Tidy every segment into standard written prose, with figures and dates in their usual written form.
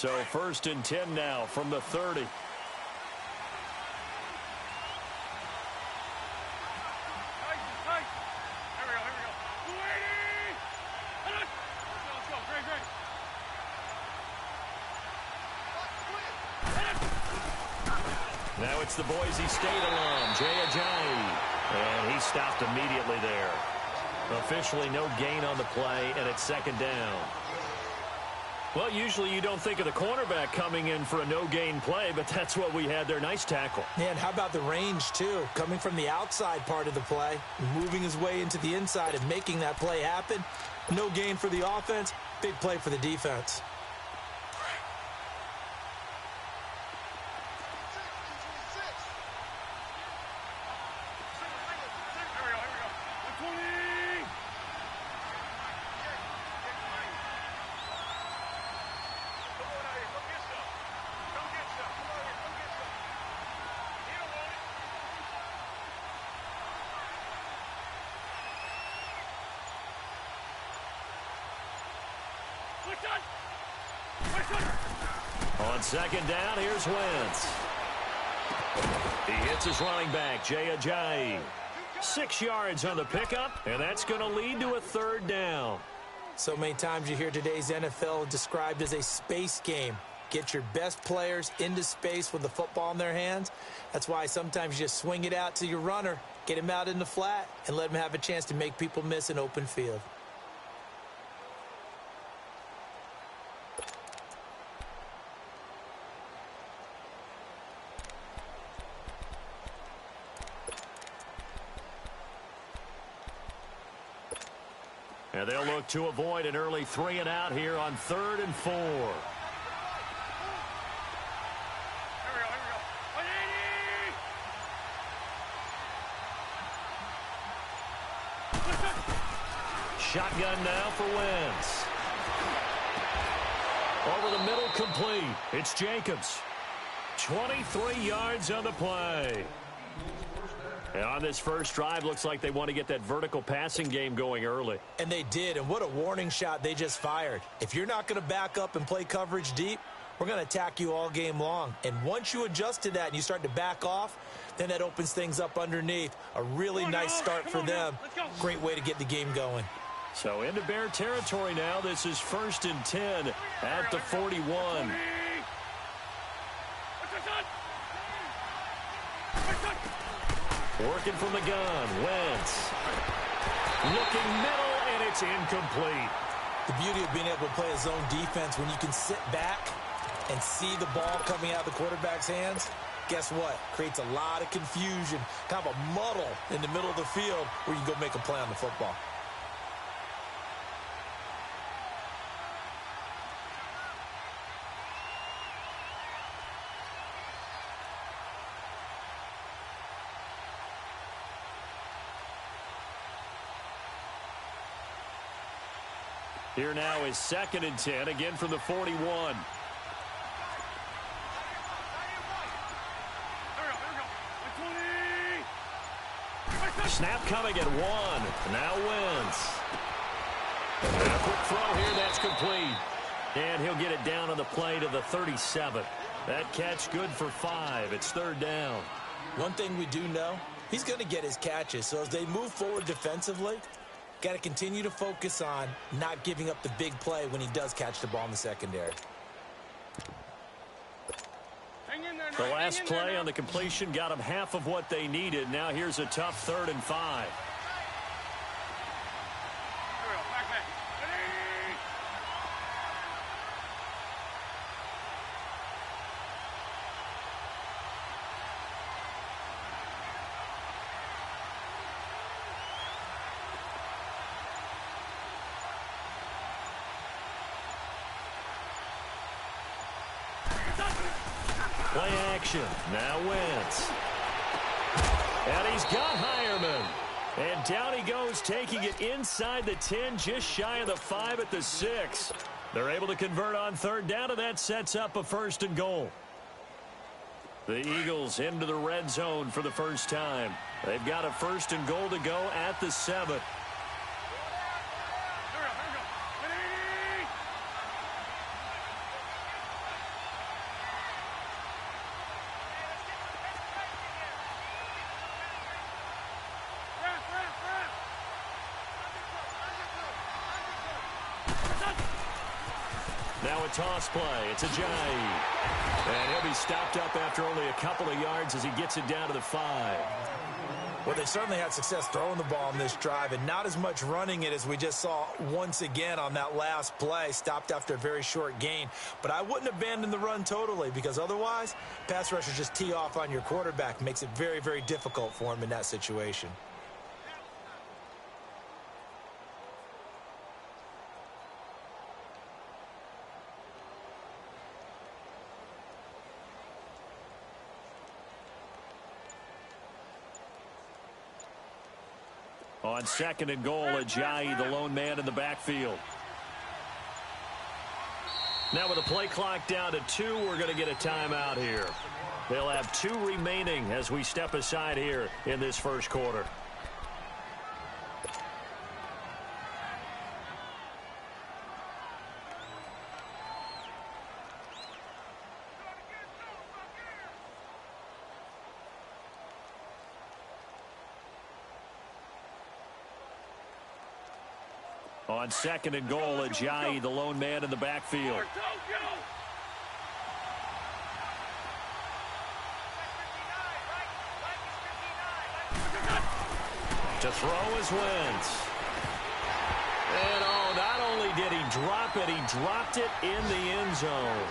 So 1st and 10 now from the 30. Now it's the Boise State alum, Jay Ajayi. And he stopped immediately there. Officially no gain on the play, and it's 2nd down. Well, usually you don't think of the cornerback coming in for a no-gain play, but that's what we had there. Nice tackle. And how about the range, too? Coming from the outside part of the play, moving his way into the inside and making that play happen. No gain for the offense, big play for the defense. On 2nd down, here's Wentz. He hits his running back, Jay Ajayi. 6 yards on the pickup, and that's going to lead to a 3rd down. So many times you hear today's NFL described as a space game. Get your best players into space with the football in their hands. That's why sometimes you just swing it out to your runner, get him out in the flat, and let him have a chance to make people miss an open field. And they'll look to avoid an early 3-and-out here on 3rd and 4. Shotgun now for Wentz. Over the middle, complete. It's Jacobs. 23 yards on the play. And on this first drive, looks like they want to get that vertical passing game going early. And they did, and what a warning shot they just fired. If you're not going to back up and play coverage deep, we're going to attack you all game long. And once you adjust to that and you start to back off, then that opens things up underneath. A really nice start for them. Great way to get the game going. So into Bear territory now. This is 1st and 10 at the 41. Working from the gun, Wentz. Looking middle, and it's incomplete. The beauty of being able to play a zone defense when you can sit back and see the ball coming out of the quarterback's hands, guess what? Creates a lot of confusion, kind of a muddle in the middle of the field where you can go make a play on the football. Here now is 2nd and 10, again from the 41. Snap coming at 1. Now Wentz. And a quick throw here, that's complete. And he'll get it down on the play to the 37. That catch good for 5. It's 3rd down. One thing we do know, he's going to get his catches. So as they move forward defensively, got to continue to focus on not giving up the big play when he does catch the ball in the secondary. The last play on the completion got them half of what they needed. Now here's a tough 3rd and 5. Play action. Now Wentz. And he's got Hireman. And down he goes, taking it inside the 10, just shy of the 5 at the 6. They're able to convert on 3rd down, and that sets up a 1st and goal. The Eagles into the red zone for the first time. They've got a 1st and goal to go at the 7. Now a toss play. It's Ajayi. And he'll be stopped up after only a couple of yards as he gets it down to the 5. Well, they certainly had success throwing the ball on this drive and not as much running it as we just saw once again on that last play. Stopped after a very short gain. But I wouldn't abandon the run totally because otherwise, pass rushers just tee off on your quarterback. Makes it very, very difficult for him in that situation. On 2nd and goal, Ajayi, the lone man in the backfield. Now with the play clock down to 2, we're going to get a timeout here. They'll have 2 remaining as we step aside here in this first quarter. On 2nd and goal, Ajayi, the lone man in the backfield. To throw is Wentz. And not only did he drop it, he dropped it in the end zone.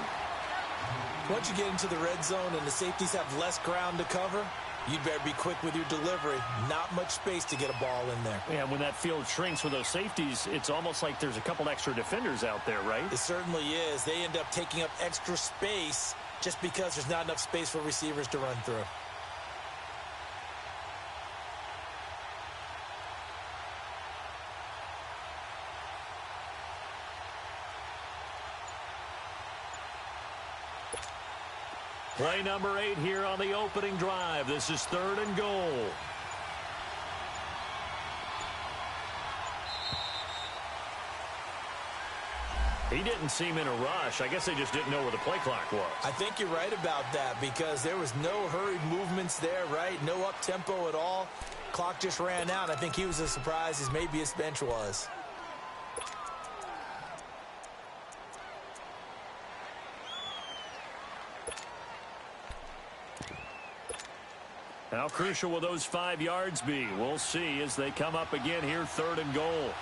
Once you get into the red zone and the safeties have less ground to cover, you'd better be quick with your delivery. Not much space to get a ball in there. Yeah, when that field shrinks with those safeties, it's almost like there's a couple extra defenders out there, right? It certainly is. They end up taking up extra space just because there's not enough space for receivers to run through. Play number 8 here on the opening drive. This is 3rd and goal. He didn't seem in a rush. I guess they just didn't know where the play clock was. I think you're right about that because there was no hurried movements there, right? No up-tempo at all. Clock just ran out. I think he was as surprised as maybe his bench was. How crucial will those 5 yards be? We'll see as they come up again here, 3rd and goal.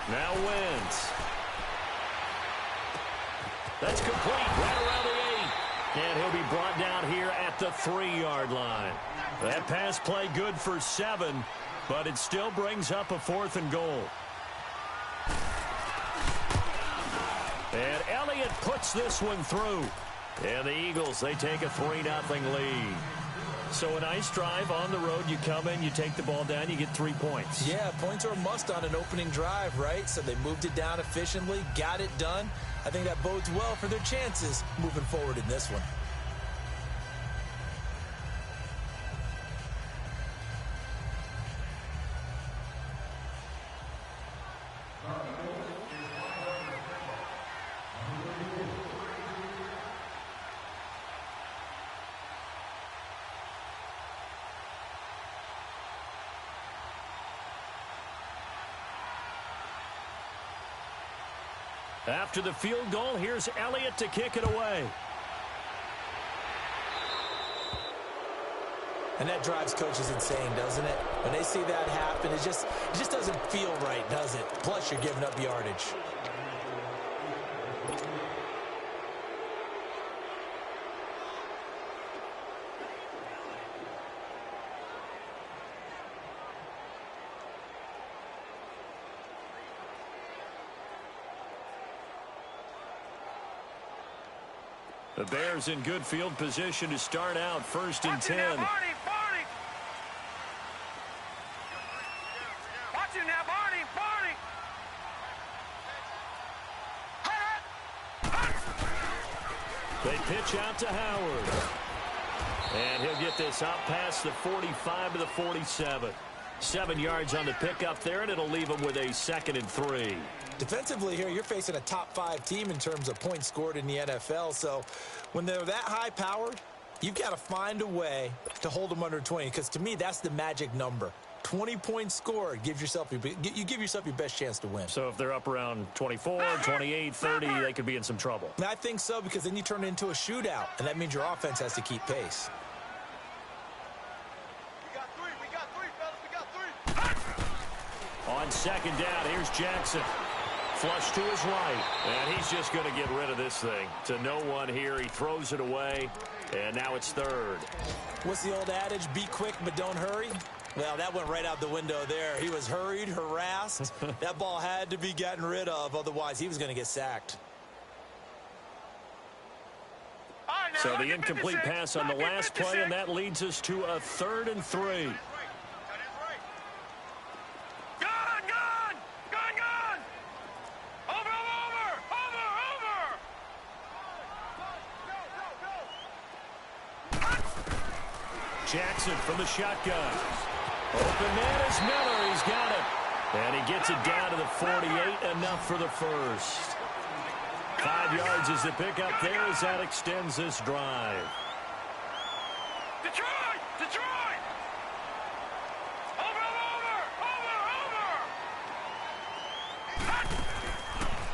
Now Wentz. That's complete right around the 8. And he'll be brought down here at the 3-yard line. That pass play good for 7. But it still brings up a 4th and goal. And Elliott puts this one through. And the Eagles, they take a 3-0 lead. So a nice drive on the road. You come in, you take the ball down, you get 3 points. Yeah, points are a must on an opening drive, right? So they moved it down efficiently, got it done. I think that bodes well for their chances moving forward in this one. After the field goal, here's Elliott to kick it away. And that drives coaches insane, doesn't it? When they see that happen, it just doesn't feel right, does it? Plus, you're giving up yardage. The Bears in good field position to start out 1st and 10. Watch him now, Barney. They pitch out to Howard. And he'll get this out past the 45 to the 47. 7 yards on the pickup there, and it'll leave him with a 2nd and 3. Defensively here, you're facing a top 5 team in terms of points scored in the NFL. So when they're that high-powered, You've got to find a way to hold them under 20, because to me, that's the magic number. 20 points scored, you give yourself your best chance to win. So if they're up around 24, 28, 30, they could be in some trouble. I think so, because then you turn it into a shootout, and that means your offense has to keep pace. We got three, fellas, we got three. On second down, here's Jackson. Flush to his right, and he's just going to get rid of this thing. To no one here, he throws it away, and now it's third. What's the old adage, be quick but don't hurry? Well, that went right out the window there. He was hurried, harassed. That ball had to be gotten rid of, otherwise he was going to get sacked. So the incomplete pass on the last play, and that leads us to a 3rd and 3. Jackson from the shotgun. Open man is Miller. He's got it. And he gets it down to the 48. Enough for the first. 5 yards is the pickup there as that extends this drive. Detroit! Detroit! Over!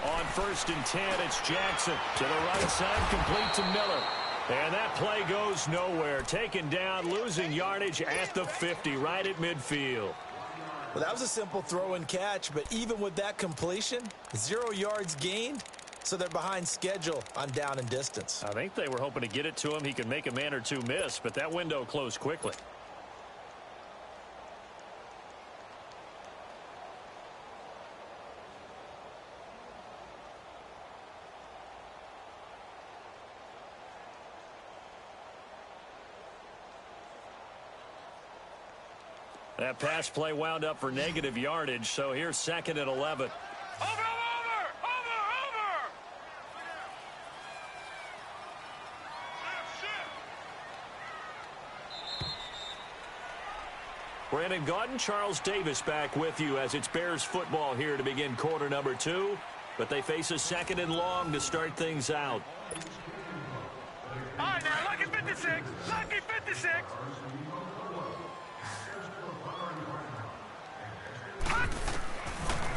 On 1st and 10, it's Jackson. To the right side, complete to Miller. And that play goes nowhere. Taken down, losing yardage at the 50, right at midfield. Well, that was a simple throw and catch, but even with that completion, 0 yards gained, so they're behind schedule on down and distance. I think they were hoping to get it to him. He could make a man or two miss, but that window closed quickly. That pass play wound up for negative yardage, so here's 2nd and 11. Over! Brandon Gaudin, Charles Davis back with you as it's Bears football here to begin quarter number 2. But they face a 2nd and long to start things out. All right, now, lucky 56. Lucky 56.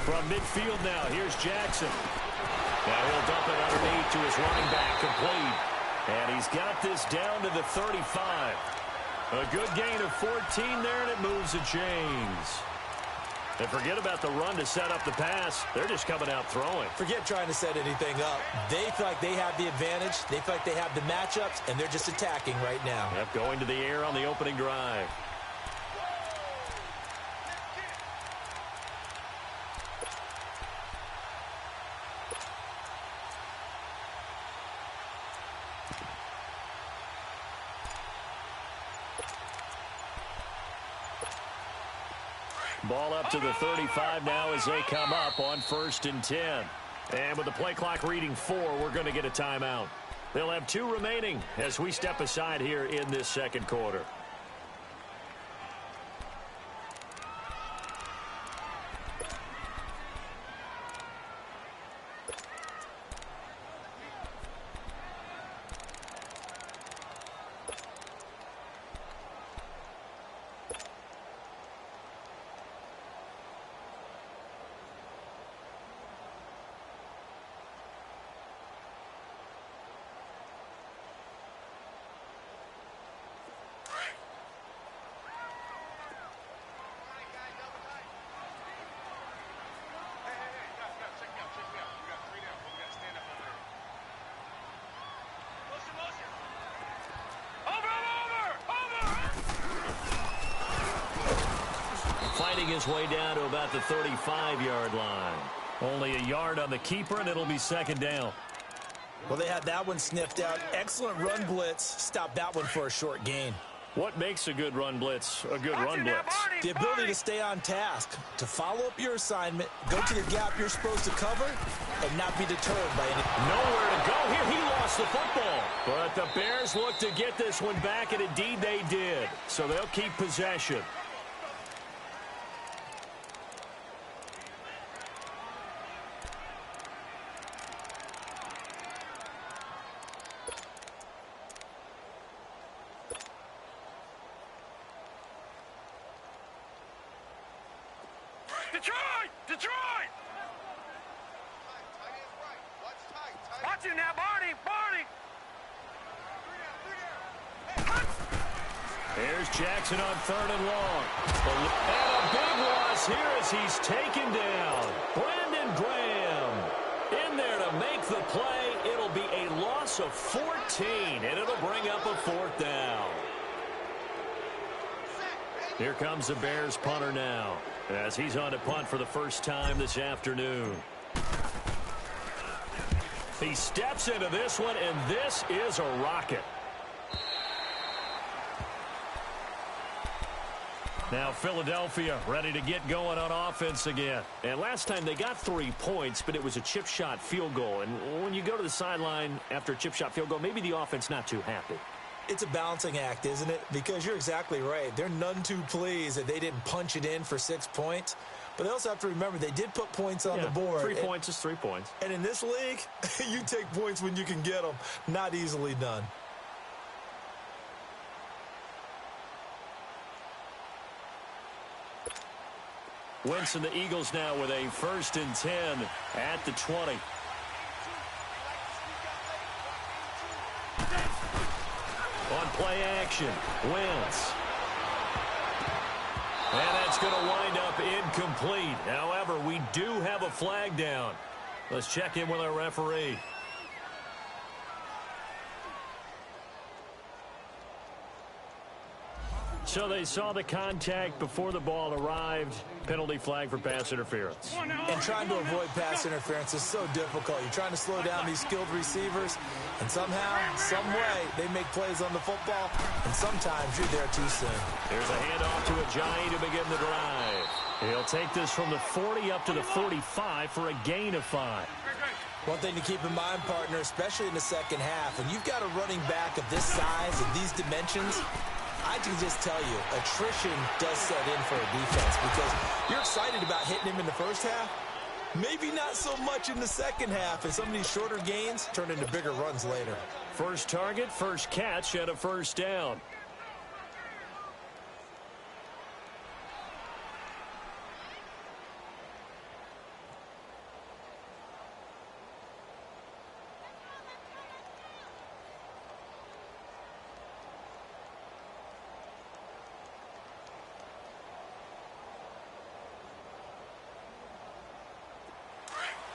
From midfield now, here's Jackson. Now he'll dump it underneath to his running back, complete. And he's got this down to the 35. A good gain of 14 there, and it moves the chains. And forget about the run to set up the pass. They're just coming out throwing. Forget trying to set anything up. They feel like they have the advantage. They feel like they have the matchups, and they're just attacking right now. Yep, going to the air on the opening drive. Ball up to the 35 now as they come up on 1st and 10. And with the play clock reading 4, we're going to get a timeout. They'll have 2 remaining as we step aside here in this second quarter. Fighting his way down to about the 35-yard line. Only a yard on the keeper, and it'll be 2nd down. Well, they had that one sniffed out. Excellent run blitz. Stopped that one for a short gain. What makes a good run blitz a good run blitz? The ability to stay on task, to follow up your assignment, go to the gap you're supposed to cover, and not be deterred by any. Nowhere to go here. He lost the football. But the Bears look to get this one back, and indeed they did. So they'll keep possession. Here's Jackson on 3rd and long. And a big loss here as he's taken down. Brandon Graham in there to make the play. It'll be a loss of 14, and it'll bring up a 4th down. Here comes the Bears punter now, as he's on to punt for the first time this afternoon. He steps into this one, and this is a rocket. Now Philadelphia ready to get going on offense again. And last time they got 3 points, but it was a chip shot field goal. And when you go to the sideline after a chip shot field goal, maybe the offense not too happy. It's a balancing act, isn't it? Because you're exactly right. They're none too pleased that they didn't punch it in for 6 points. But they also have to remember they did put points on the board. 3 points is 3 points. And in this league, you take points when you can get them. Not easily done. Wentz and the Eagles now with a 1st and 10 at the 20. On play action, Wentz. And that's going to wind up incomplete. However, we do have a flag down. Let's check in with our referee. So they saw the contact before the ball arrived. Penalty flag for pass interference. And trying to avoid pass interference is so difficult. You're trying to slow down these skilled receivers, and somehow, some way, they make plays on the football, and sometimes you're there too soon. There's a handoff to Ajayi to begin the drive. He'll take this from the 40 up to the 45 for a gain of 5. One thing to keep in mind, partner, especially in the second half, when you've got a running back of this size and these dimensions, I can just tell you, attrition does set in for a defense because you're excited about hitting him in the first half. Maybe not so much in the second half, and some of these shorter gains turn into bigger runs later. First target, first catch, and a 1st down.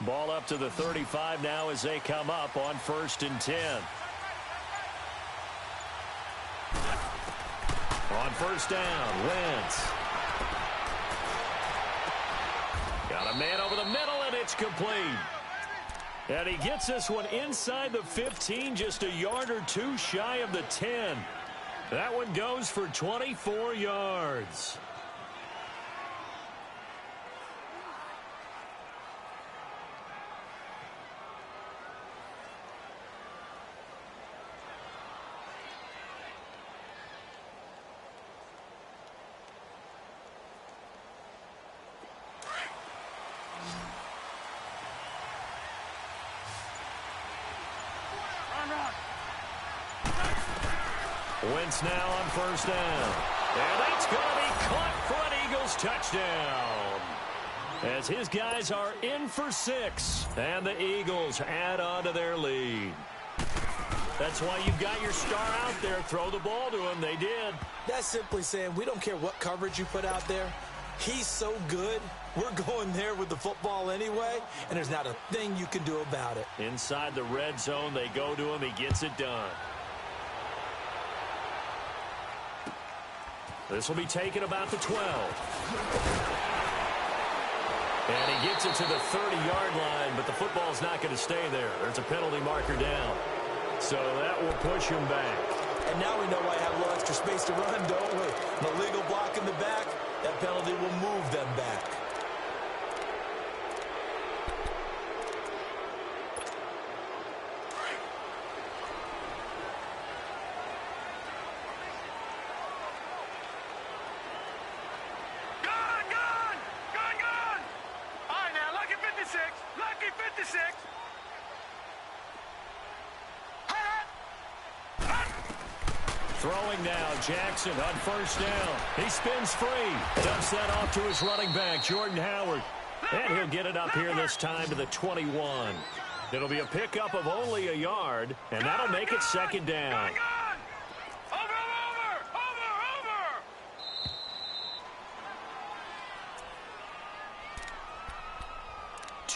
Ball up to the 35 now as they come up on 1st and 10. On 1st down, Wentz. Got a man over the middle, and it's complete. And he gets this one inside the 15, just a yard or 2 shy of the 10. That one goes for 24 yards. Wentz now on 1st down. And that's going to be caught for an Eagles touchdown. As his guys are in for 6. And the Eagles add on to their lead. That's why you've got your star out there. Throw the ball to him. They did. That's simply saying we don't care what coverage you put out there. He's so good. We're going there with the football anyway, and there's not a thing you can do about it. Inside the red zone, they go to him. He gets it done. This will be taken about the 12. And he gets it to the 30-yard line, but the football's not going to stay there. There's a penalty marker down. So that will push him back. And now we know why I have a little extra space to run, don't we? An illegal block in the back, that penalty will move them back. Throwing now, Jackson on 1st down. He spins free. Dumps that off to his running back, Jordan Howard. And he'll get it up here this time to the 21. It'll be a pickup of only a yard, and that'll make it 2nd down.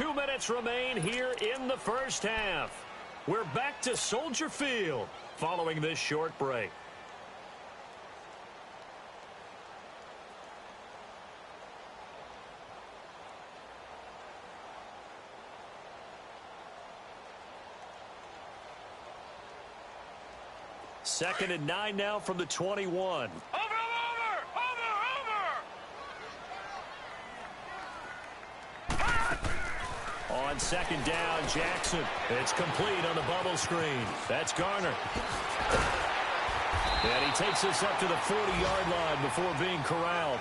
2 minutes remain here in the first half. We're back to Soldier Field following this short break. Second and 9 now from the 21. Over! On second down, Jackson. It's complete on the bubble screen. That's Garner. And he takes us up to the 40-yard line before being corralled.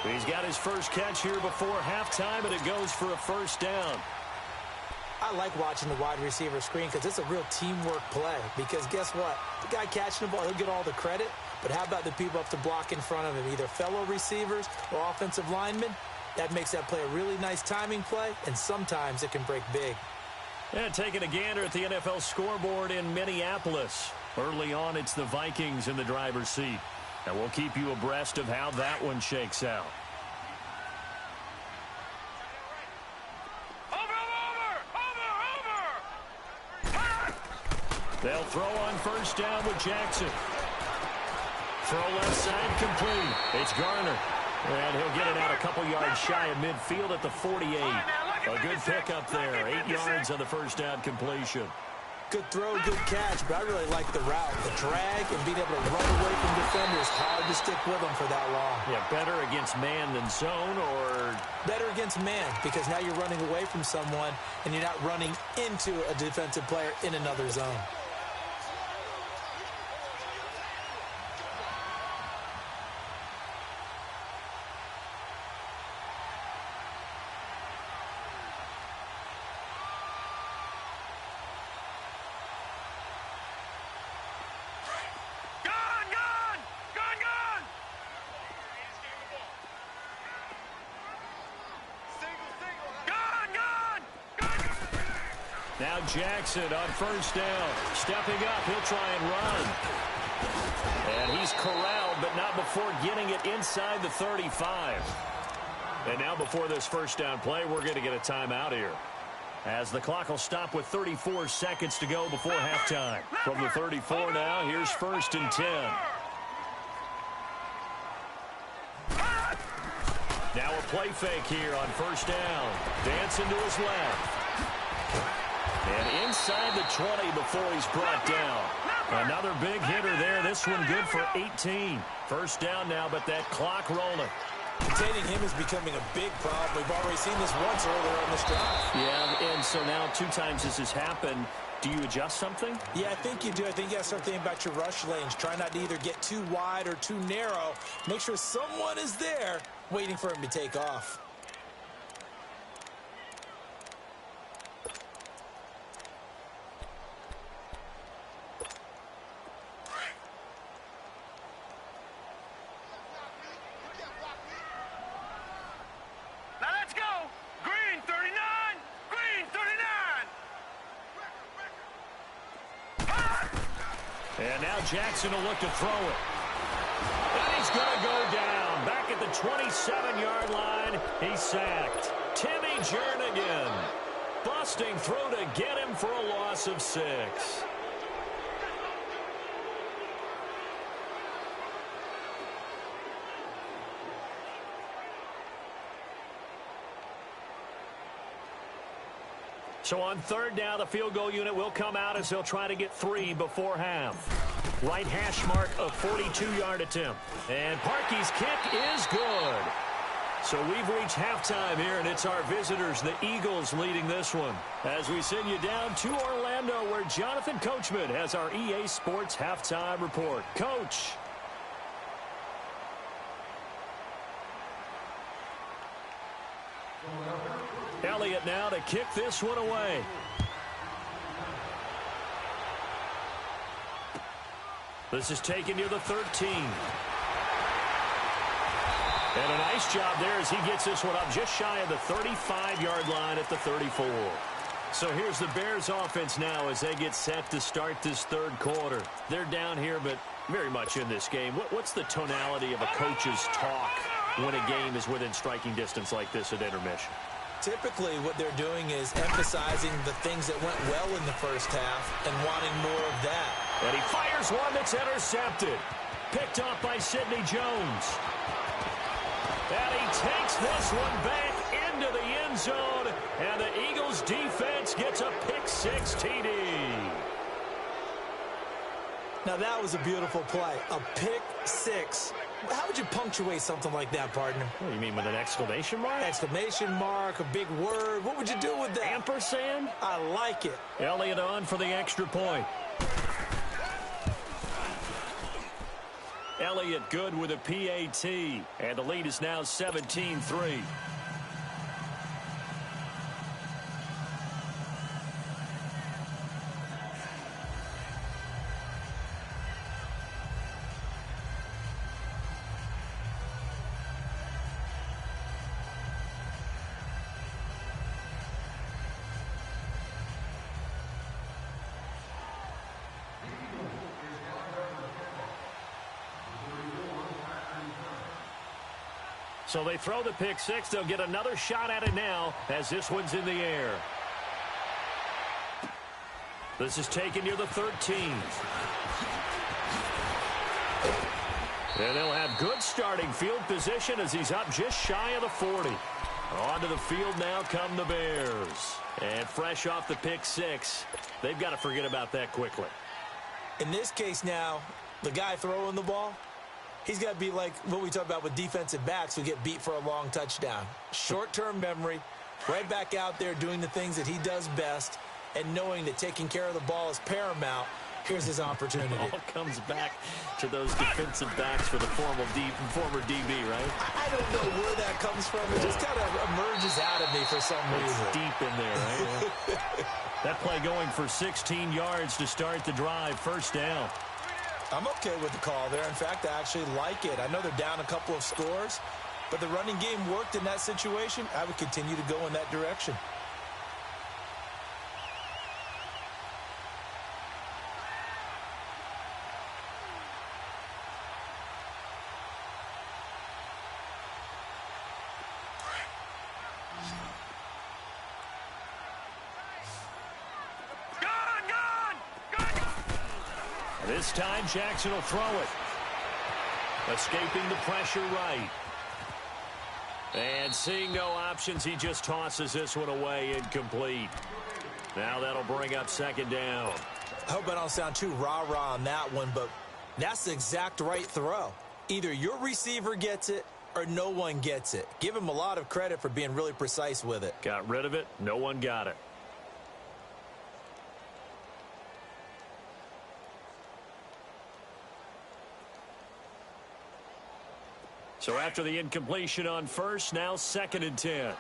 He's got his first catch here before halftime, and it goes for a first down. I like watching the wide receiver screen because it's a real teamwork play. Because guess what? The guy catching the ball, he'll get all the credit. But how about the people up to block in front of him, either fellow receivers or offensive linemen? That makes that play a really nice timing play, and sometimes it can break big. And taking a gander at the NFL scoreboard in Minneapolis. Early on, it's the Vikings in the driver's seat. And we'll keep you abreast of how that one shakes out. They'll throw on first down with Jackson. Throw left side complete. It's Garner. And he'll get it out a couple yards shy of midfield at the 48. A good pickup there. 8 yards on the first down completion. Good throw, good catch, but I really like the route. The drag and being able to run away from defenders. Hard to stick with them for that long. Yeah, better against man than zone, or? Better against man, because now you're running away from someone and you're not running into a defensive player in another zone. Now Jackson on first down. Stepping up, he'll try and run. And he's corralled, but not before getting it inside the 35. And now before this first down play, we're going to get a timeout here, as the clock will stop with 34 seconds to go before halftime. From the 34 now, here's first and 10. Now a play fake here on first down. Dancing to his left. And inside the 20 before he's brought down. Another big hitter there. This one good for 18. First down now, but that clock rolling. Containing him is becoming a big problem. We've already seen this once earlier on this drive. Yeah, and so now 2 times this has happened. Do you adjust something? Yeah, I think you do. I think you got to start thinking about your rush lanes. Try not to either get too wide or too narrow. Make sure someone is there waiting for him to take off. And now Jackson will look to throw it. And he's going to go down. Back at the 27-yard line, he's sacked. Timmy Jernigan busting through to get him for a loss of 6. So on third down, the field goal unit will come out as they'll try to get 3 before half. Right hash mark, a 42-yard attempt. And Parkey's kick is good. So we've reached halftime here, and it's our visitors, the Eagles, leading this one. As we send you down to Orlando, where Jonathan Coachman has our EA Sports halftime report. Coach. Elliott now to kick this one away. This is taken near the 13. And a nice job there as he gets this one up just shy of the 35-yard line at the 34. So here's the Bears offense now as they get set to start this third quarter. They're down here, but very much in this game. What's the tonality of a coach's talk when a game is within striking distance like this at intermission? Typically, what they're doing is emphasizing the things that went well in the first half and wanting more of that. And he fires one that's intercepted. Picked off by Sidney Jones. And he takes this one back into the end zone. And the Eagles defense gets a pick-6 TD. Now, that was a beautiful play. A pick-6. How would you punctuate something like that, partner? What, you mean with an exclamation mark? Exclamation mark, a big word. What would you do with that? Ampersand? I like it. Elliott on for the extra point. Elliott good with a PAT. And the lead is now 17-3. So they throw the pick-6. They'll get another shot at it now as this one's in the air. This is taken near the 13. And they'll have good starting field position as he's up just shy of the 40. Onto the field now come the Bears. And fresh off the pick-6, they've got to forget about that quickly. In this case now, the guy throwing the ball, he's got to be like what we talk about with defensive backs who get beat for a long touchdown. Short-term memory, right back out there doing the things that he does best, and knowing that taking care of the ball is paramount. Here's his opportunity. It all comes back to those defensive backs for the former DB, right? I don't know where that comes from. It just kind of emerges out of me for some reason. It's deep in there, right? That play going for 16 yards to start the drive. First down. I'm okay with the call there. In fact, I actually like it. I know they're down a couple of scores, but the running game worked in that situation. I would continue to go in that direction. This time, Jackson will throw it. Escaping the pressure right. And seeing no options, he just tosses this one away, incomplete. Now that'll bring up second down. I hope I don't sound too rah-rah on that one, but that's the exact right throw. Either your receiver gets it or no one gets it. Give him a lot of credit for being really precise with it. Got rid of it. No one got it. So after the incompletion on first, now 2nd and 10.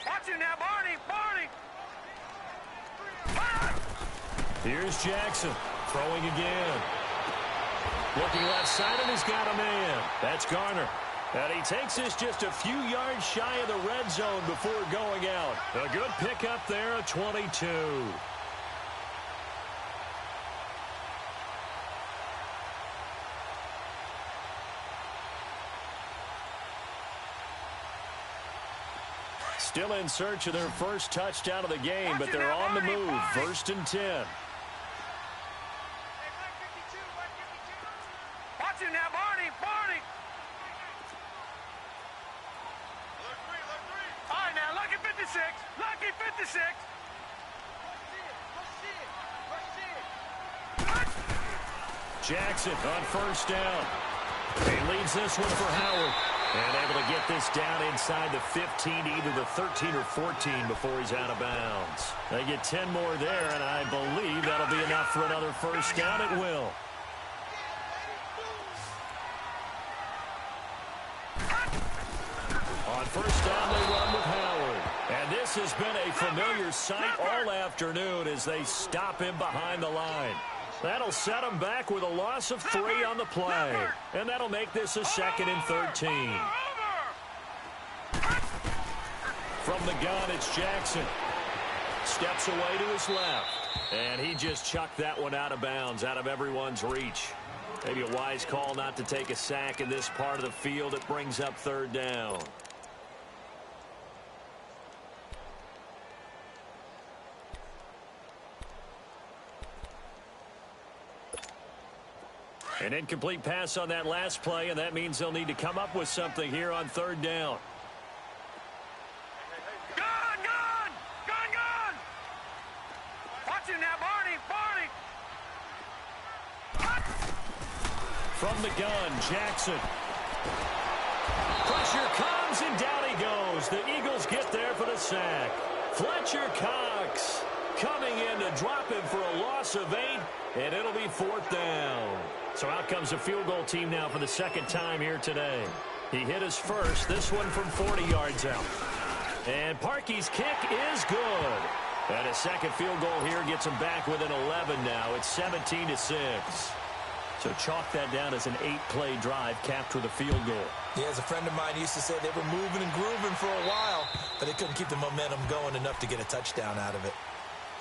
Watch it now, Barney! Here's Jackson throwing again. Looking left side, and he's got a man. That's Garner. And he takes this just a few yards shy of the red zone before going out. A good pickup there, a 22. Still in search of their first touchdown of the game, but they're on the move. 1st and 10. Watch it now, Barney! All right, now, lucky 56! Lucky 56! Jackson on first down. He leads this one for Howard. And able to get this down inside the 15, either the 13 or 14 before he's out of bounds. They get 10 more there, and I believe that'll be enough for another first down. It will. On first down, they run with Howard. And this has been a familiar sight all afternoon as they stop him behind the line. That'll set him back with a loss of 3 on the play. And that'll make this a 2nd and 13. From the gun, it's Jackson. Steps away to his left. And he just chucked that one out of bounds, out of everyone's reach. Maybe a wise call not to take a sack in this part of the field. It brings up third down. An incomplete pass on that last play, and that means they'll need to come up with something here on third down. Gun! Watch him now, Barney! From the gun, Jackson. Pressure comes, and down he goes. The Eagles get there for the sack. Fletcher Cox coming in to drop him for a loss of 8, and it'll be fourth down. So out comes the field goal team now for the second time here today. He hit his first, this one from 40 yards out. And Parkey's kick is good. And a second field goal here gets him back within 11 now. It's 17-6. So chalk that down as an 8-play drive capped with a field goal. Yeah, as a friend of mine used to say, they were moving and grooving for a while, but they couldn't keep the momentum going enough to get a touchdown out of it.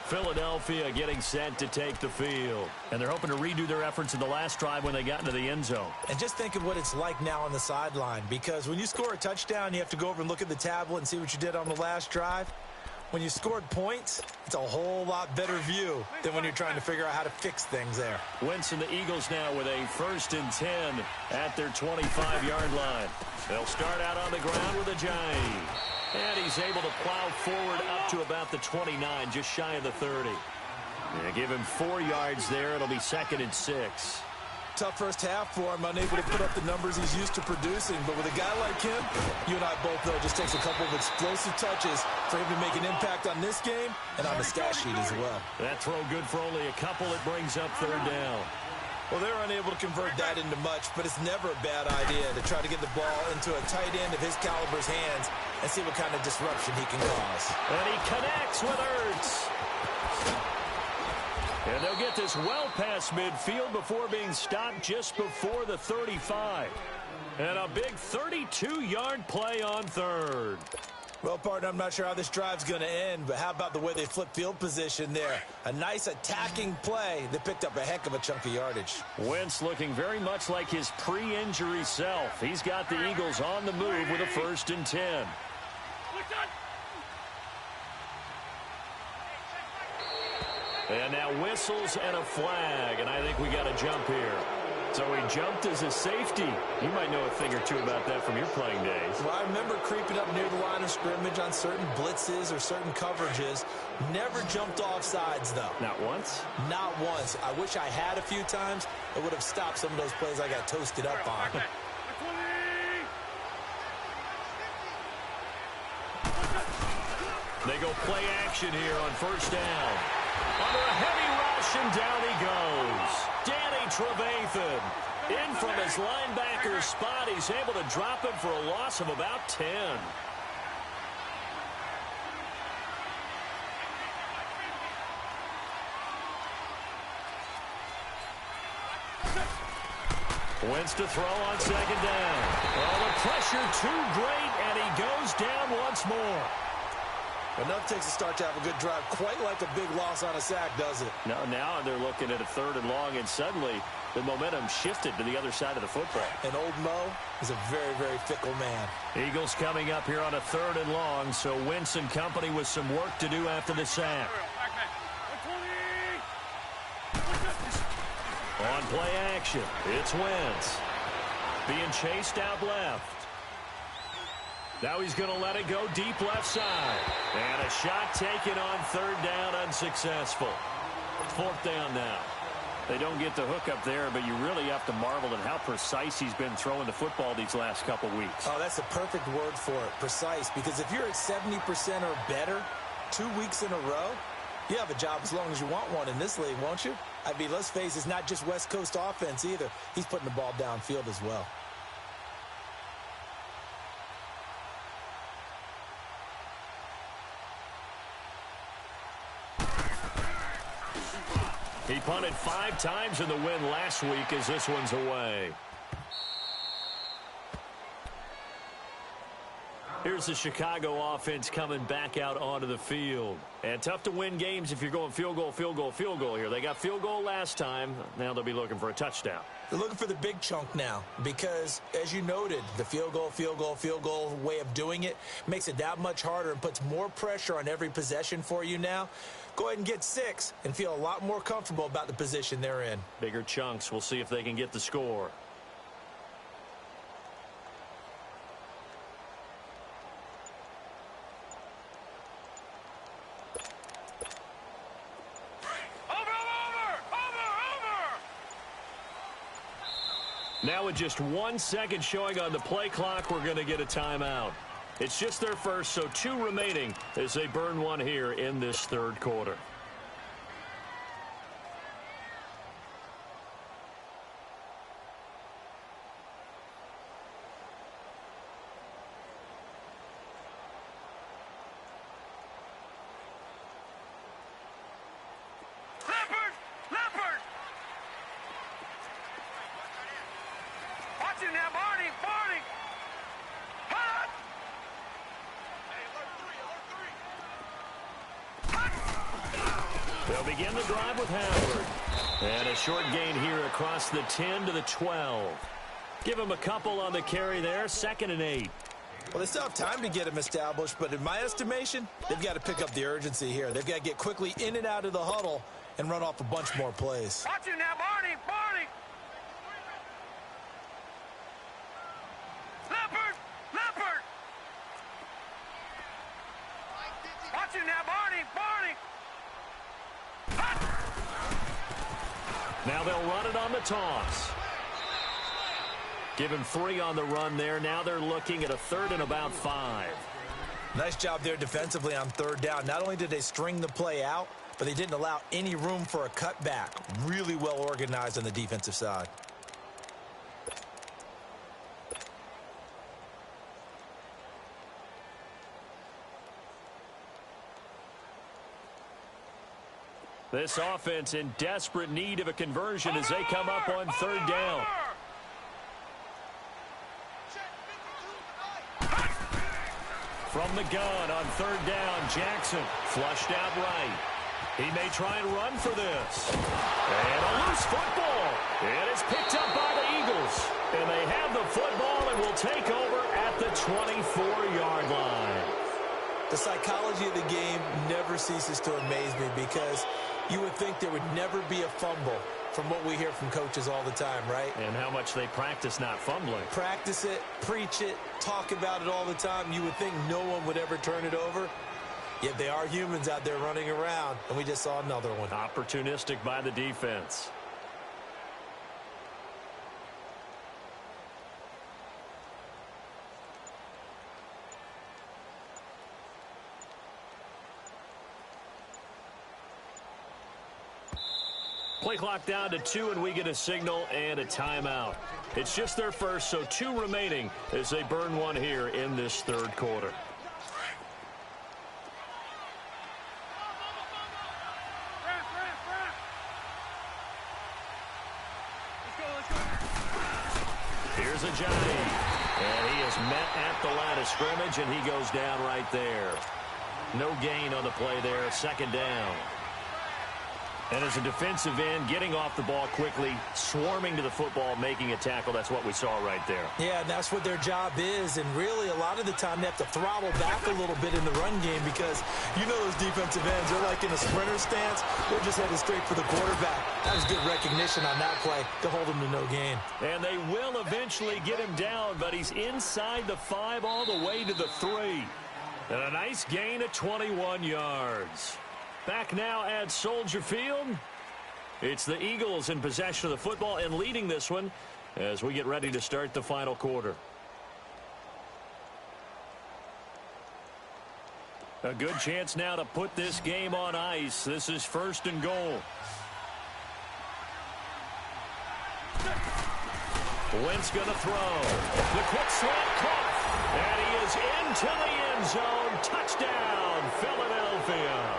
Philadelphia getting set to take the field. And they're hoping to redo their efforts in the last drive when they got into the end zone. And just think of what it's like now on the sideline, because when you score a touchdown, you have to go over and look at the tablet and see what you did on the last drive. When you scored points, it's a whole lot better view than when you're trying to figure out how to fix things there. Wentz and the Eagles now with a 1st and 10 at their 25-yard line. They'll start out on the ground with a Ajayi. And he's able to plow forward up to about the 29, just shy of the 30. Yeah, give him 4 yards there. It'll be 2nd and 6. Tough first half for him, unable to put up the numbers he's used to producing. But with a guy like him, you and I both know it just takes a couple of explosive touches for him to make an impact on this game and on the stat sheet as well. That throw good for only a couple. It brings up third down. Well, they're unable to convert that into much, but it's never a bad idea to try to get the ball into a tight end of his caliber's hands and see what kind of disruption he can cause. And he connects with Ertz. And they'll get this well past midfield before being stopped just before the 35. And a big 32-yard play on third. Well, partner, I'm not sure how this drive's going to end, but how about the way they flip field position there? A nice attacking play that picked up a heck of a chunk of yardage. Wentz looking very much like his pre-injury self. He's got the Eagles on the move with a 1st and 10. And now whistles and a flag, and I think we got a jump here. So he jumped as a safety. You might know a thing or two about that from your playing days. Well, I remember creeping up near the line of scrimmage on certain blitzes or certain coverages. Never jumped off sides, though. Not once? Not once. I wish I had a few times. It would have stopped some of those plays I got toasted up on. They go play action here on 1st down. Under a heavy rush, and down he goes. Danny Trevathan in from his linebacker spot. He's able to drop him for a loss of about 10. Wentz to throw on 2nd down. Oh, the pressure too great, and he goes down once more. Enough takes a start to have a good drive. Quite like a big loss on a sack, does it? No, now they're looking at a 3rd and long, and suddenly the momentum shifted to the other side of the football. And old Mo is a very, very fickle man. Eagles coming up here on a 3rd and long, so Wentz and company with some work to do after the sack. On play action, it's Wentz. Being chased out left. Now he's going to let it go deep left side. And a shot taken on 3rd down, unsuccessful. 4th down now. They don't get the hook up there, but you really have to marvel at how precise he's been throwing the football these last couple weeks. Oh, that's the perfect word for it, precise. Because if you're at 70% or better 2 weeks in a row, you have a job as long as you want one in this league, won't you? I mean, let's face it, it's not just West Coast offense either. He's putting the ball downfield as well. He punted 5 times in the win last week as this one's away. Here's the Chicago offense coming back out onto the field. And tough to win games if you're going field goal, field goal, field goal here. They got field goal last time. Now they'll be looking for a touchdown. They're looking for the big chunk now because, as you noted, the field goal way of doing it makes it that much harder and puts more pressure on every possession for you now. Go ahead and get 6 and feel a lot more comfortable about the position they're in. Bigger chunks. We'll see if they can get the score. Now with just 1 second showing on the play clock, we're going to get a timeout. It's just their first, so 2 remaining as they burn one here in this third quarter. They'll begin the drive with Howard. And a short gain here across the 10 to the 12. Give him a couple on the carry there, 2nd and 8. Well, they still have time to get him established, but in my estimation, they've got to pick up the urgency here. They've got to get quickly in and out of the huddle and run off a bunch more plays. Watch you now, Barney! Barney! Leopard! Leopard! Watch you now, Barney! Barney! Now they'll run it on the toss. Give him 3 on the run there. Now they're looking at a 3rd and about 5. Nice job there defensively on 3rd down. Not only did they string the play out, but they didn't allow any room for a cutback. Really well organized on the defensive side. This offense in desperate need of a conversion as they come up on 3rd down. From the gun on 3rd down, Jackson flushed out right. He may try and run for this. And a loose football. It is picked up by the Eagles. And they have the football and will take over at the 24-yard line. The psychology of the game never ceases to amaze me because you would think there would never be a fumble from what we hear from coaches all the time, right? And how much they practice not fumbling. Practice it, preach it, talk about it all the time. You would think no one would ever turn it over. Yet they are humans out there running around, and we just saw another one. Opportunistic by the defense. Play clock down to 2, and we get a signal and a timeout. It's just their first, so 2 remaining as they burn one here in this 3rd quarter. Here's Ajayi, and he is met at the line of scrimmage, and he goes down right there. No gain on the play there, 2nd down. And as a defensive end, getting off the ball quickly, swarming to the football, making a tackle, that's what we saw right there. Yeah, and that's what their job is. And really, a lot of the time, they have to throttle back a little bit in the run game because you know those defensive ends, they're like in a sprinter stance. They're just headed straight for the quarterback. That was good recognition on that play to hold him to no gain. And they will eventually get him down, but he's inside the 5 all the way to the 3. And a nice gain of 21 yards. Back now at Soldier Field. It's the Eagles in possession of the football and leading this one as we get ready to start the final quarter. A good chance now to put this game on ice. This is 1st and goal. Wentz going to throw. The quick slant caught. And he is into the end zone. Touchdown, Philadelphia.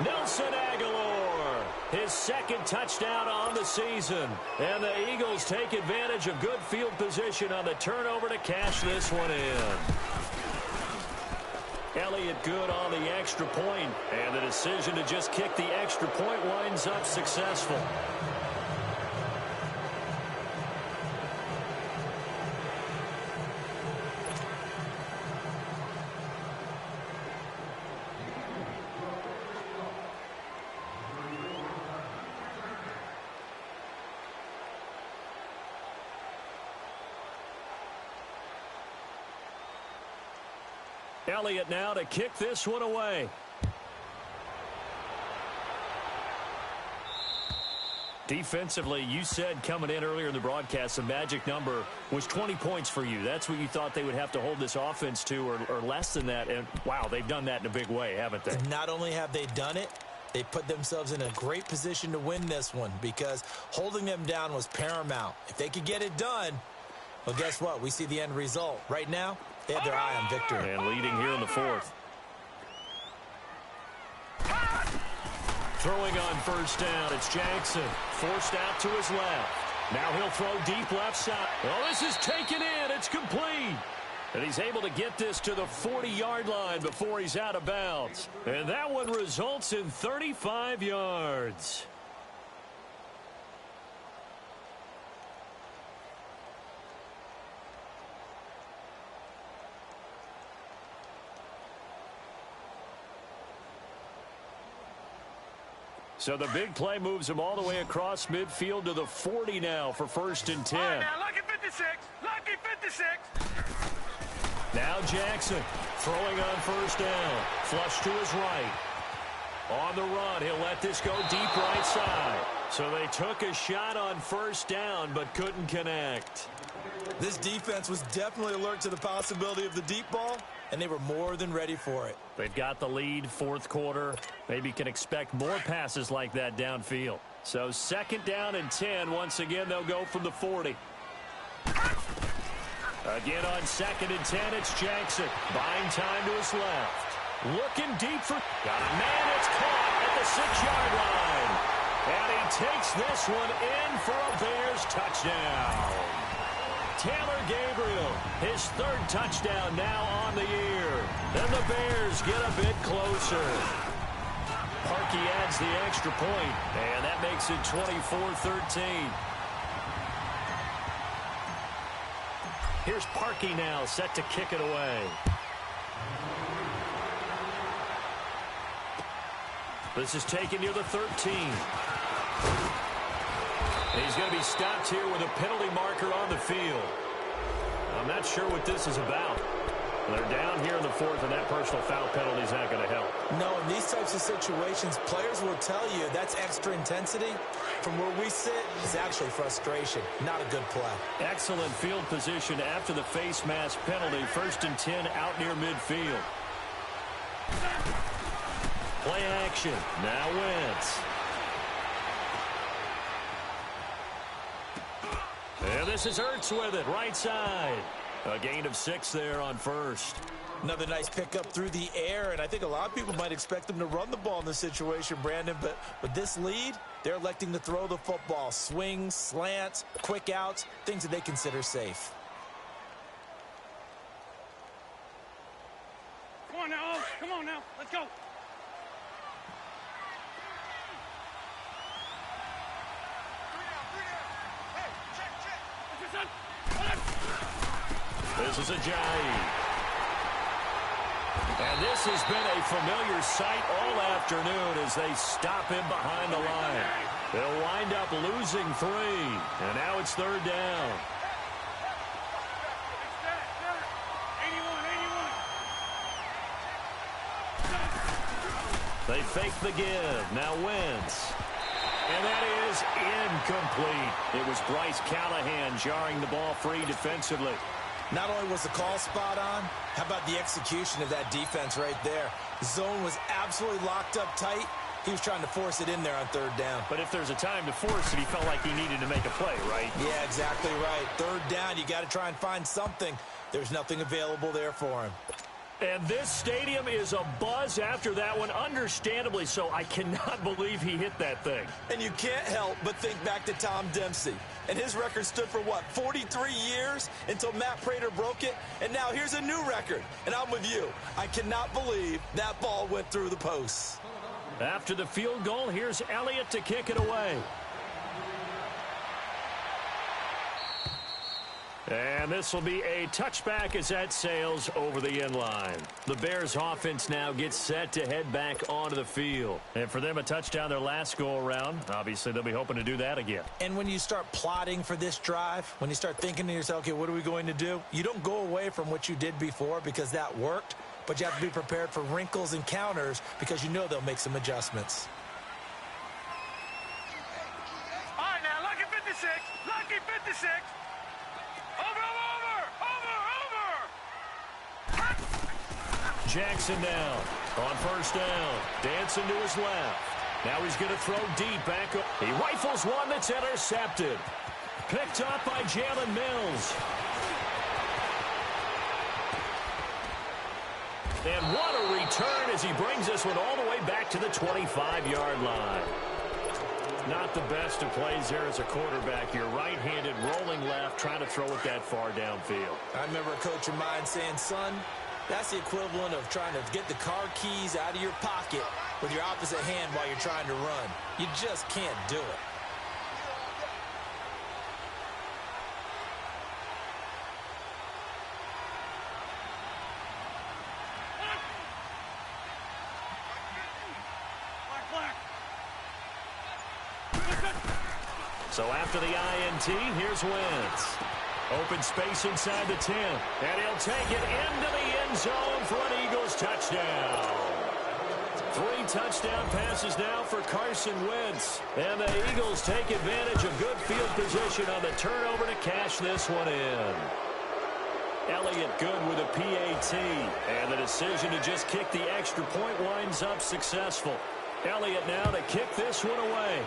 Nelson Aguilar, his 2nd touchdown on the season. And the Eagles take advantage of good field position on the turnover to cash this one in. Elliott good on the extra point, and the decision to just kick the extra point winds up successful. Elliott now to kick this one away. Defensively, you said coming in earlier in the broadcast, the magic number was 20 points for you. That's what you thought they would have to hold this offense to, or less than that. And, wow, they've done that in a big way, haven't they? And not only have they done it, they put themselves in a great position to win this one because holding them down was paramount. If they could get it done, well, guess what? We see the end result. Right now, they have their eye on victory. And leading here in the fourth. Throwing on first down, it's Jackson. Forced out to his left. Now he'll throw deep left side. Well, this is taken in. It's complete. And he's able to get this to the 40-yard line before he's out of bounds. And that one results in 35 yards. So the big play moves him all the way across midfield to the 40 now for 1st and 10. All right, now, lucky 56. Lucky 56. Now Jackson throwing on first down. Flush to his right. On the run, he'll let this go deep right side. So they took a shot on first down but couldn't connect. This defense was definitely alert to the possibility of the deep ball, and they were more than ready for it. They've got the lead, fourth quarter. Maybe can expect more passes like that downfield. So 2nd down and 10. Once again, they'll go from the 40. Again on 2nd and 10, it's Jackson. Buying time to his left. Looking deep for... Got a man that's caught at the 6-yard line. And he takes this one in for a Bears touchdown. Taylor Gabriel, his 3rd touchdown now on the year. Then the Bears get a bit closer. Parkey adds the extra point, and that makes it 24-13. Here's Parkey now, set to kick it away. This is taken near the 13. He's going to be stopped here with a penalty marker on the field. I'm not sure what this is about. They're down here in the 4th, and that personal foul penalty is not going to help. No, in these types of situations, players will tell you that's extra intensity. From where we sit, it's actually frustration. Not a good play. Excellent field position after the face mask penalty. 1st and 10 out near midfield. Play action. Now Wentz. And this is Ertz with it, right side. A gain of 6 there on 1st. Another nice pickup through the air, and I think a lot of people might expect them to run the ball in this situation, Brandon, but with this lead, they're electing to throw the football. Swings, slants, quick outs, things that they consider safe. Come on now, come on now, let's go. This is Ajayi. And this has been a familiar sight all afternoon as they stop him behind the line. They'll wind up losing 3. And now it's 3rd down. 81. They fake the give. Now Wentz. And that is incomplete. It was Bryce Callahan jarring the ball free defensively. Not only was the call spot on, how about the execution of that defense right there? The zone was absolutely locked up tight. He was trying to force it in there on 3rd down. But if there's a time to force it, he felt like he needed to make a play, right? Yeah, exactly right. 3rd down, you got to try and find something. There's nothing available there for him. And this stadium is abuzz after that one, understandably so. I cannot believe he hit that thing. And you can't help but think back to Tom Dempsey. And his record stood for, what, 43 years until Matt Prater broke it? And now here's a new record. And I'm with you. I cannot believe that ball went through the posts. After the field goal, here's Elliott to kick it away. And this will be a touchback as that sails over the end line. The Bears offense now gets set to head back onto the field. And for them, a touchdown their last go-around. Obviously, they'll be hoping to do that again. And when you start plotting for this drive, when you start thinking to yourself, okay, what are we going to do? You don't go away from what you did before because that worked, but you have to be prepared for wrinkles and counters because you know they'll make some adjustments. All right, now, lucky 56. Lucky 56. Jackson down on first down. Dancing to his left. Now he's going to throw deep back. He rifles one that's intercepted. Picked up by Jalen Mills. And what a return as he brings this one all the way back to the 25-yard line. Not the best of plays there as a quarterback. You're right-handed, rolling left, trying to throw it that far downfield. I remember a coach of mine saying, son, that's the equivalent of trying to get the car keys out of your pocket with your opposite hand while you're trying to run. You just can't do it. So after the INT, here's Wentz. Open space inside the 10. And he'll take it into the end zone for an Eagles touchdown. 3 touchdown passes now for Carson Wentz. And the Eagles take advantage of good field position on the turnover to cash this one in. Elliott good with a PAT. And the decision to just kick the extra point winds up successful. Elliott now to kick this one away.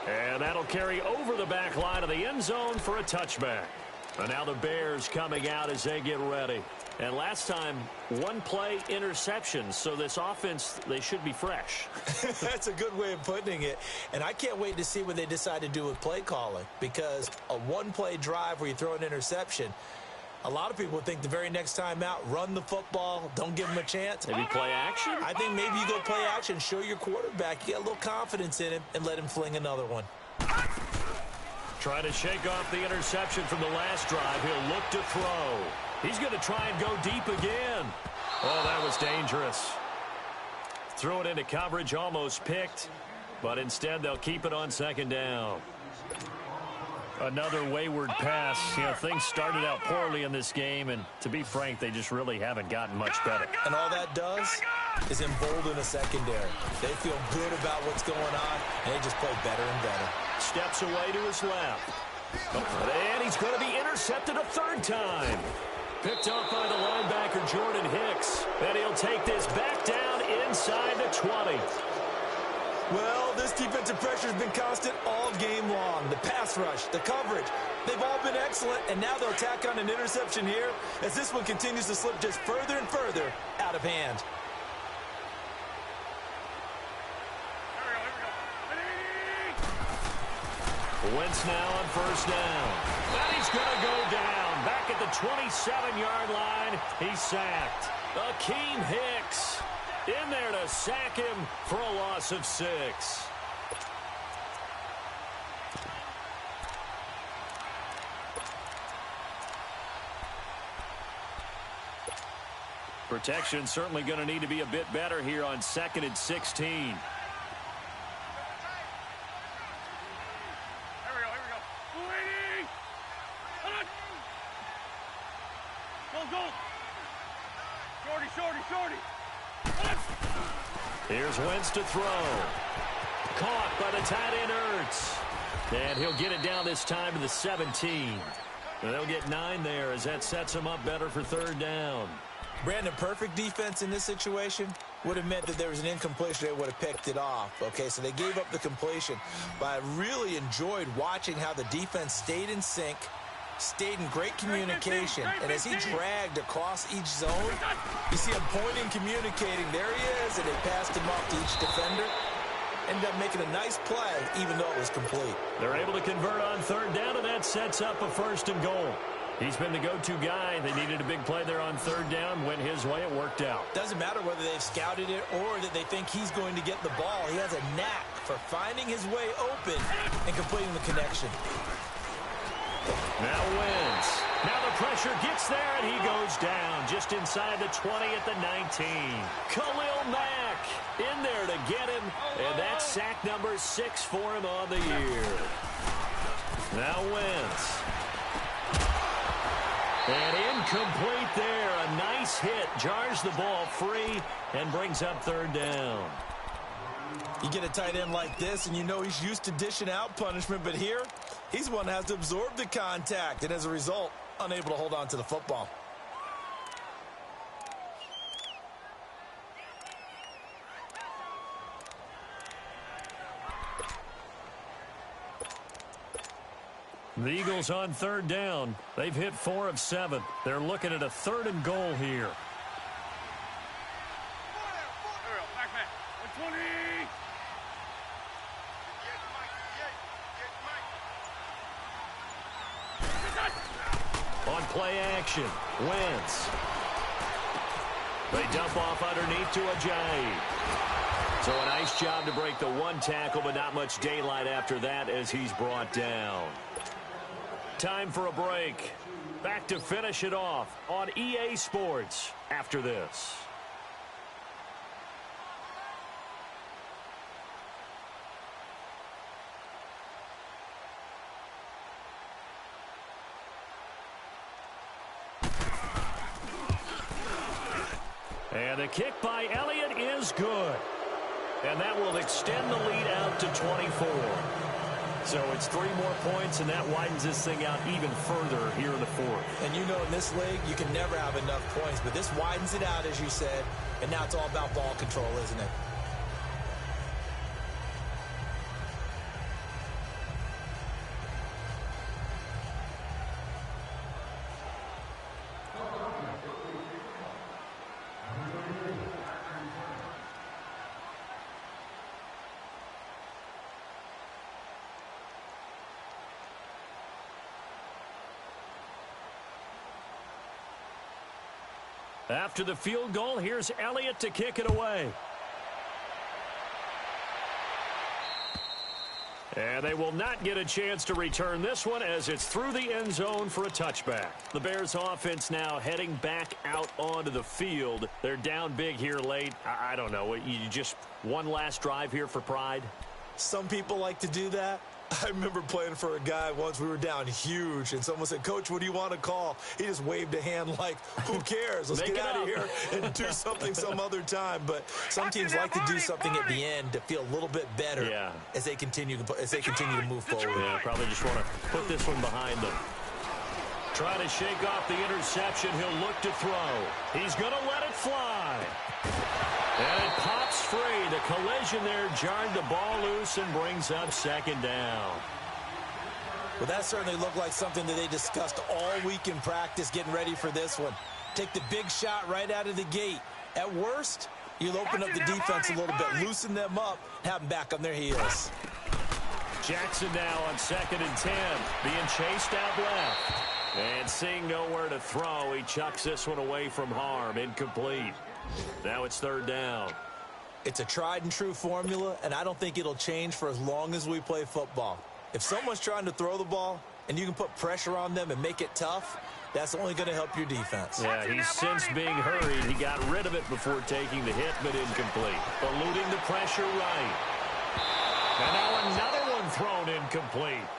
And that'll carry over the back line of the end zone for a touchback. And now the Bears coming out as they get ready. And last time, 1-play interception. So this offense, they should be fresh. That's a good way of putting it. And I can't wait to see what they decide to do with play calling. Because a 1-play drive where you throw an interception, a lot of people think the very next time out, run the football, don't give him a chance. Maybe play action? I think maybe you go play action, show your quarterback, you get a little confidence in him, and let him fling another one. Trying to shake off the interception from the last drive. He'll look to throw. He's going to try and go deep again. Oh, that was dangerous. Threw it into coverage, almost picked, but instead they'll keep it on second down. Another wayward pass. You know, things started out poorly in this game, and to be frank, they just really haven't gotten much better. And all that does is embolden a secondary. They feel good about what's going on, and they just play better and better. Steps away to his left. And he's going to be intercepted a third time. Picked up by the linebacker, Jordan Hicks. And he'll take this back down inside the 20. Well, this defensive pressure has been constant all game long. The pass rush, the coverage, they've all been excellent, and now they'll tack on an interception here as this one continues to slip just further and further out of hand. Wentz now on first down. And he's going to go down. Back at the 27-yard line, he's sacked. Akeem Hicks in there to sack him for a loss of 6. Protection certainly going to need to be a bit better here on 2nd and 16. Here's Wentz to throw. Caught by the tight end Ertz. And he'll get it down this time to the 17. And they'll get 9 there as that sets him up better for third down. Brandon, perfect defense in this situation would have meant that there was an incompletion. They would have picked it off. Okay, so they gave up the completion. But I really enjoyed watching how the defense stayed in sync, stayed in great communication, and as he dragged across each zone, you see him pointing, communicating. There he is, and they passed him off to each defender. Ended up making a nice play, even though it was complete. They're able to convert on third down, and that sets up a 1st and goal. He's been the go-to guy. They needed a big play there on third down. Went his way. It worked out. Doesn't matter whether they've scouted it or that they think he's going to get the ball. He has a knack for finding his way open and completing the connection. Now wins. Now the pressure gets there, and he goes down just inside the 20 at the 19. Khalil Mack in there to get him, and that's sack number 6 for him on the year. Now wins. And incomplete there. A nice hit. Jars the ball free and brings up third down. You get a tight end like this, and you know he's used to dishing out punishment, but here, he's the one that has to absorb the contact, and as a result, unable to hold on to the football. The Eagles on third down. They've hit 4 of 7. They're looking at a 3rd and goal here. On play action, Wentz. They dump off underneath to Ajayi. So a nice job to break the 1 tackle, but not much daylight after that as he's brought down. Time for a break. Back to finish it off on EA Sports after this. And the kick by Elliott is good. And that will extend the lead out to 24. So it's 3 more points, and that widens this thing out even further here in the 4th. And you know in this league, you can never have enough points, but this widens it out, as you said, and now it's all about ball control, isn't it? After the field goal, here's Elliott to kick it away. And they will not get a chance to return this one as it's through the end zone for a touchback. The Bears offense now heading back out onto the field. They're down big here late. I don't know. You just one last drive here for pride? Some people like to do that. I remember playing for a guy once. We were down huge, and someone said, "Coach, what do you want to call?" He just waved a hand like, who cares? Let's get out of here and do something some other time. But some teams like to do something at the end to feel a little bit better as they continue to move forward. Yeah, probably just want to put this one behind them. Trying to shake off the interception. He'll look to throw. He's going to let it fly. And it pops free. The collision there jarred the ball loose and brings up 2nd down. Well, that certainly looked like something that they discussed all week in practice getting ready for this one. Take the big shot right out of the gate. At worst, you'll open up the defense a little bit, loosen them up, have them back on their heels. Jackson now on 2nd and 10, being chased out left. And seeing nowhere to throw, he chucks this one away from harm. Incomplete. Now it's 3rd down. It's a tried and true formula, and I don't think it'll change for as long as we play football. If someone's trying to throw the ball and you can put pressure on them and make it tough, that's only going to help your defense. Yeah, he's since being hurried. He got rid of it before taking the hit, but incomplete. Eluding the pressure right. And now another one thrown incomplete.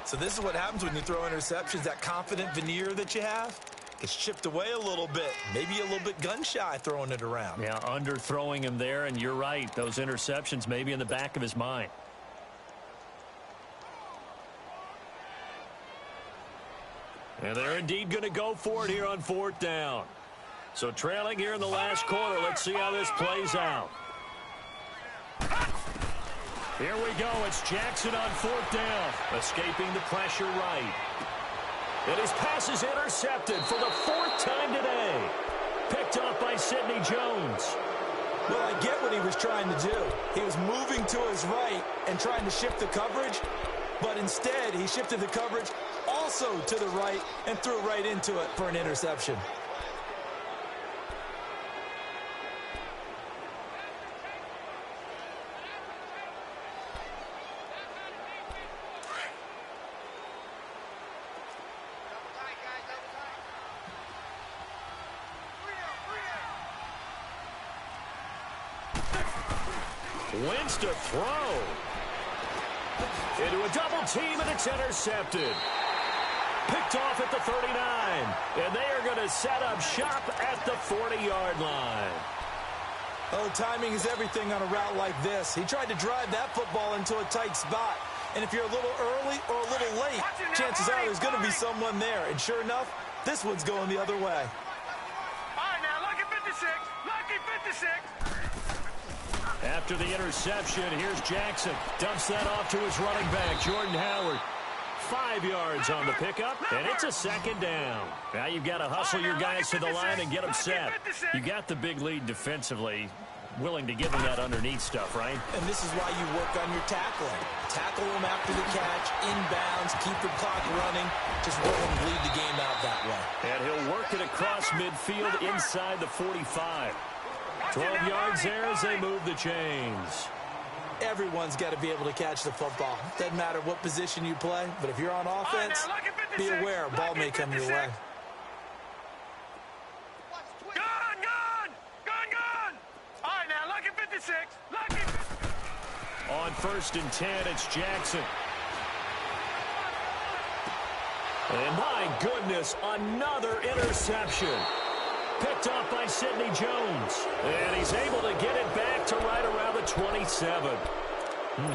So this is what happens when you throw interceptions. That confident veneer that you have gets chipped away a little bit. Maybe a little bit gun-shy throwing it around. Yeah, underthrowing him there, and you're right. Those interceptions may be in the back of his mind. And they're indeed going to go for it here on 4th down. So trailing here in the last quarter. Let's see how this plays out. Here we go. It's Jackson on 4th down. Escaping the pressure right. And his pass is intercepted for the 4th time today. Picked off by Sidney Jones. Well, I get what he was trying to do. He was moving to his right and trying to shift the coverage, but instead he shifted the coverage also to the right and threw right into it for an interception. Wins to throw. Into a double team, and it's intercepted. Picked off at the 39. And they are going to set up shop at the 40-yard line. Oh, timing is everything on a route like this. He tried to drive that football into a tight spot. And if you're a little early or a little late, chances are there's going to be someone there. And sure enough, this one's going the other way. All right, now, lucky 56. Lucky 56. After the interception, here's Jackson. Dumps that off to his running back, Jordan Howard. 5 yards on the pickup, and it's a 2nd down. Now you've got to hustle your guys to the line and get them set. You got the big lead defensively, willing to give them that underneath stuff, right? And this is why you work on your tackling. Tackle them after the catch, inbounds, keep the clock running. Just let them bleed the game out that way. And he'll work it across midfield inside the 45. 12 yards there as they move the chains. Everyone's got to be able to catch the football. Doesn't matter what position you play, but if you're on offense, be aware, ball may come your way. Gone, gone! Gone, gone! All right, now, lucky 56. Lucky 56. On 1st and 10, it's Jackson. And my goodness, another interception. Picked off by Sidney Jones. And he's able to get it back to right around the 27.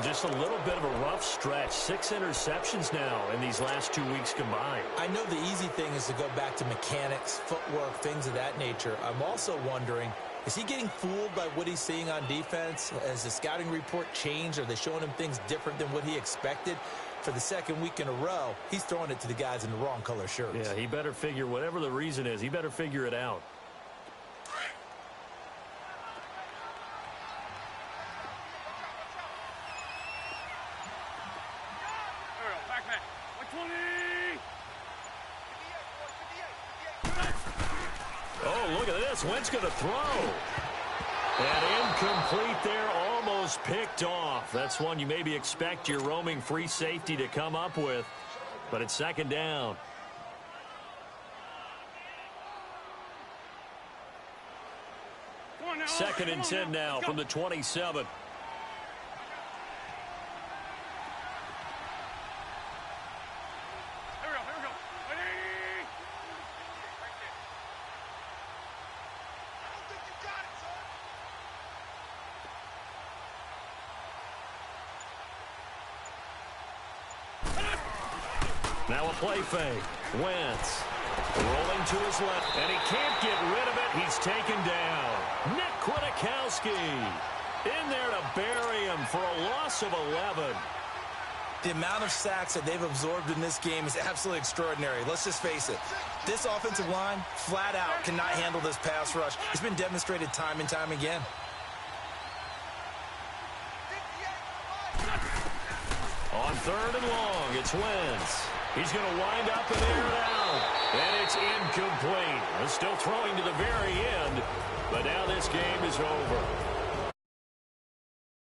Just a little bit of a rough stretch. 6 interceptions now in these last 2 weeks combined. I know the easy thing is to go back to mechanics, footwork, things of that nature. I'm also wondering, is he getting fooled by what he's seeing on defense? Has the scouting report changed? Are they showing him things different than what he expected? For the 2nd week in a row, he's throwing it to the guys in the wrong color shirts. Yeah, he better figure, whatever the reason is, he better figure it out. Back. 120. Oh, look at this. Wentz going to throw. And incomplete there, almost picked off. That's one you maybe expect your roaming free safety to come up with, but it's 2nd down. Second and 10 now from the 27. Here we go. Ready? Now a play fake. Wentz rolling to his left, and he can't get rid of it. He's taken down. Nick Kwiatkowski in there to bury him for a loss of 11. The amount of sacks that they've absorbed in this game is absolutely extraordinary. Let's just face it. This offensive line, flat out, cannot handle this pass rush. It's been demonstrated time and time again. On 3rd and long, it's Wentz. He's going to wind up and air it out. And it's incomplete. He's still throwing to the very end, but now this game is over.